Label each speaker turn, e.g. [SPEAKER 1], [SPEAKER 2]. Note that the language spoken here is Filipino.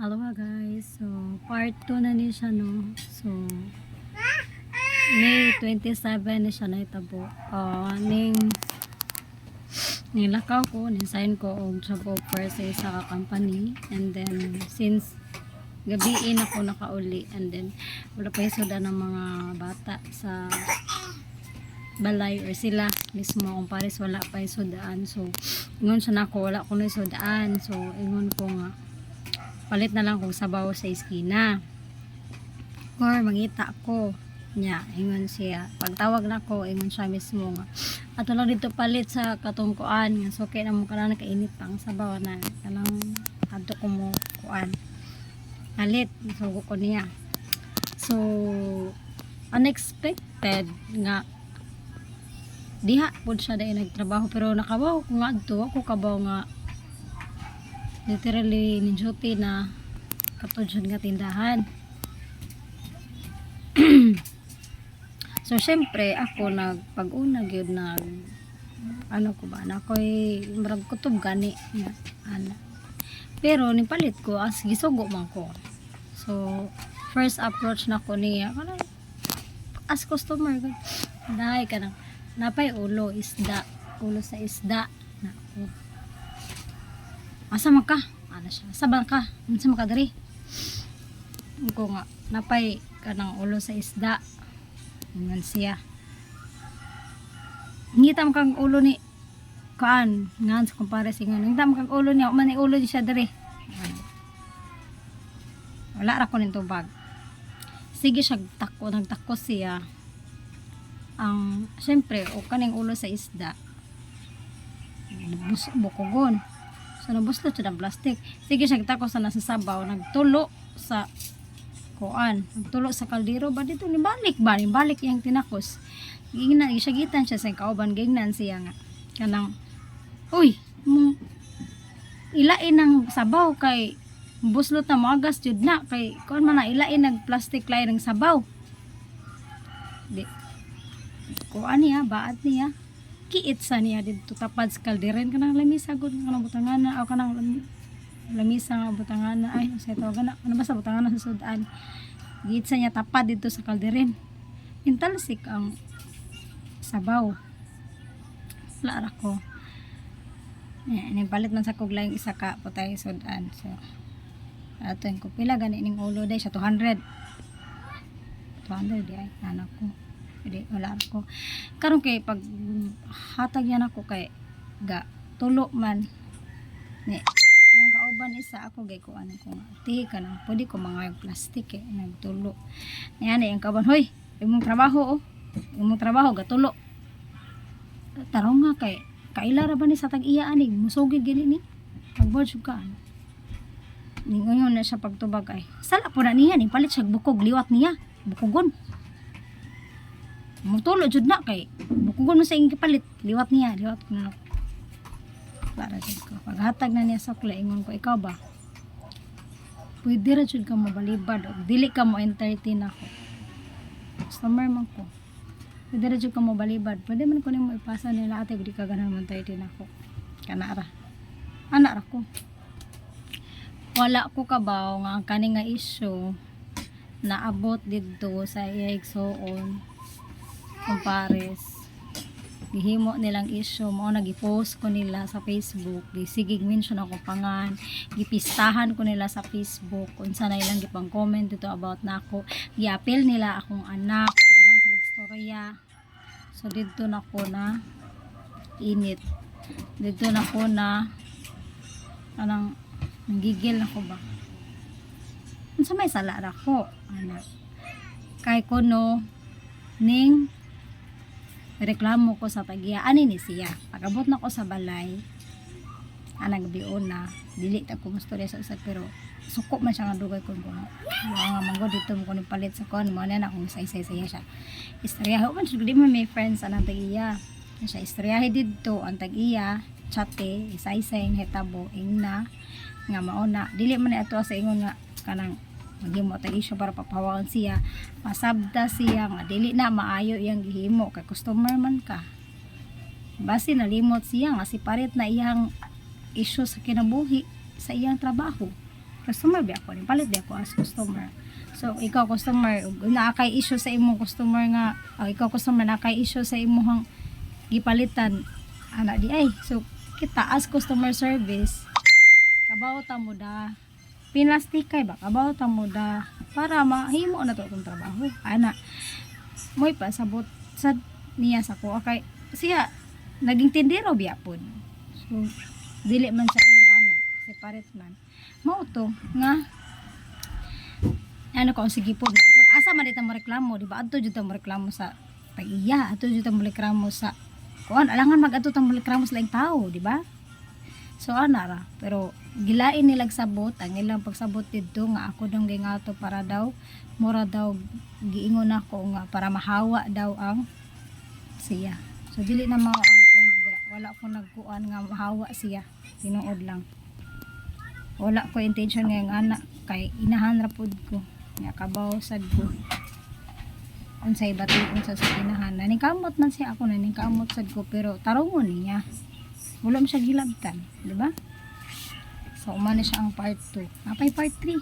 [SPEAKER 1] Aloha guys, so part 2 na ni siya no. So May 27 ni siya na itabo. Ning nilakaw ko, nisign ko og job offer sa isa ka company, and then since gabiin ako nakauli, and then wala pa suda ng mga bata sa balay or sila mismo kung pares wala pa sudaan. So ingon siya nako wala ko na sudaan, so ingon ko nga palit na lang kung sabaw sa iskina or mangita ko nya. Ingon siya, pagtawag na ko ingon siya mismo nga ato lang dito palit sa katungkuan nga so kaya na mo kanang kainit pang sabaw na kanang adto ko mo kuan palit. So ko niya, so unexpected nga diha pud siya dahil nagtrabaho, pero nakabaw ko nga adto ako kabaw nga literally ni duty na katudyan nga tindahan. So syempre ako nagpag-una gyud nag ano ko ba na ko'y marag kutob gani nga ana, pero nipalit ko as gisugo man ko. So first approach na ko niya kanang as customer dai kanang napay ulo sa isda na asa man ka ana siya sabang ka unsa man ka diri ko nga napay kanang ulo sa isda ngan siya ngitam kang ulo ni kaan ngan sa kumpare singon ngitam kang ulo niya man ni ulo di siya diri wala ra ko ning tubag. Sige siya nagtakos siya ang syempre o kaning ulo sa isda bukogon. So nabuslot siya ng plastic. Sige siya takos na sa sabaw, nagtulo sa kuan, nagtulo sa kaldero ba dito ni balik yang tinakos. Gingnan siya gitan siya sa kauban, gingnan siya nga kanang uy ilain ng sabaw kay buslot na maagas jud na kay kuan man na ilain nag plastic lain ng sabaw. Di kuan niya baat niya kiitsa niya dito tapad sa kalderen kanang lamisa gud kanang butangana o kanang lamisa nga butangana ay sa ito gana ano ba sa butangana sa sudan giitsa niya tapad dito sa kalderen intalsik ang sabaw. Lara ko nagpalit man sa kuglayng isa ka putay sudan. So aton ko pila gani ning ulo day sa 200 di ay anak ko hindi wala ako karon kay pag hatag yan ako kay ga tulo man ni yang kauban isa ako gay ko ano ko ti ka na pwede ko mga plastic nagtulo niya yang kauban hoy imong trabaho imong trabaho ga tulo tarong nga kay kaila ra ba ni sa tag-iya ani musugid gini ni pagbod ka ningon na siya pagtubag ay sala po na niya ni palit siya bukog liwat niya bukogon mutulo jud na kay bukugon mo sa ing palit liwat niya liwat ko na para jud ko paghatag na niya sa sukle ingon ko ikaw ba pwede ra jud ka mabalibad og dili ka mo entertain ako customer man ko pwede ra jud ka mabalibad pwede man ko nimo ipasa nila ate di ka ganahan mo entertain ako kana ra ana ra ko wala ko kabaw nga ang kani nga issue naabot didto sa iigsoon kumpares gihimo nilang issue mo nagipost ko nila sa Facebook, gisigig mention ako pangan, gipistahan ko nila sa Facebook unsa na ilang gipang comment dito about nako, giapil nila akong anak dahan sila istorya. So dito na ko na init, dito na ko na anang nanggigil ako ba unsa may sala ra ko anak kay kuno ning reklamo ko sa tagya ani ni siya pagabot na ko sa balay anang bion na dili ta ko mustorya sa usa pero suko man siya nga dugay ko nga manggo dito mo ko ni palit sa kon mo na akong isa-isa siya istoryaho man jud di man may friends anang tag-iya siya istoryahe didto ang tag-iya chate isa-isa yung hitabo ingna nga mauna dili man ato sa ingon nga kanang maghimo tag issue para papawaon siya masabda siya nga dili na maayo iyang gihimo kay customer man ka basi nalimot siya nga siparit na iyang issue sa kinabuhi sa iyang trabaho customer ba ako, palit ba ako as customer. So ikaw customer, naa kay issue sa imong customer nga, ikaw customer na kay issue sa imong gipalitan, ana di ay. So kita as customer service, kabaw ta mo da, pinlastikay ba, kabaw ta mo da, para mahimo na to itong trabaho. Ana, mo'y pasabot sa niya sa ko, kay siya, naging tindero biya po. So, dili man siya ingon ana, separate man. Mao to, nga, ano ko, sige po, asa man dito mo reklamo, di ba? Ato dito mo reklamo sa tag-iya, ato dito mo reklamo sa, kuan, alangan mag-ato mo reklamo sa laing tao, di ba? So, ana ra, pero, gilain nilag sabot, ang ilang pagsabot dito, nga ako dong gingato para daw, mura daw, giingon ako nga, para mahawa daw ang siya. So, dili na mao ang point dira. Wala ko nagkuan nga mahawa siya. Tinuod lang. Wala ko intention nga yung anak. Kay inahan ra pud ko. Nga kabaw sad ko. Unsay bati sa inahan. Naningkamot man siya ako. Naningkamot sad ko. Pero tarungon niya. Wala mo siya gilabtan. Diba? So, umano siya ang part 2. Napay part 3.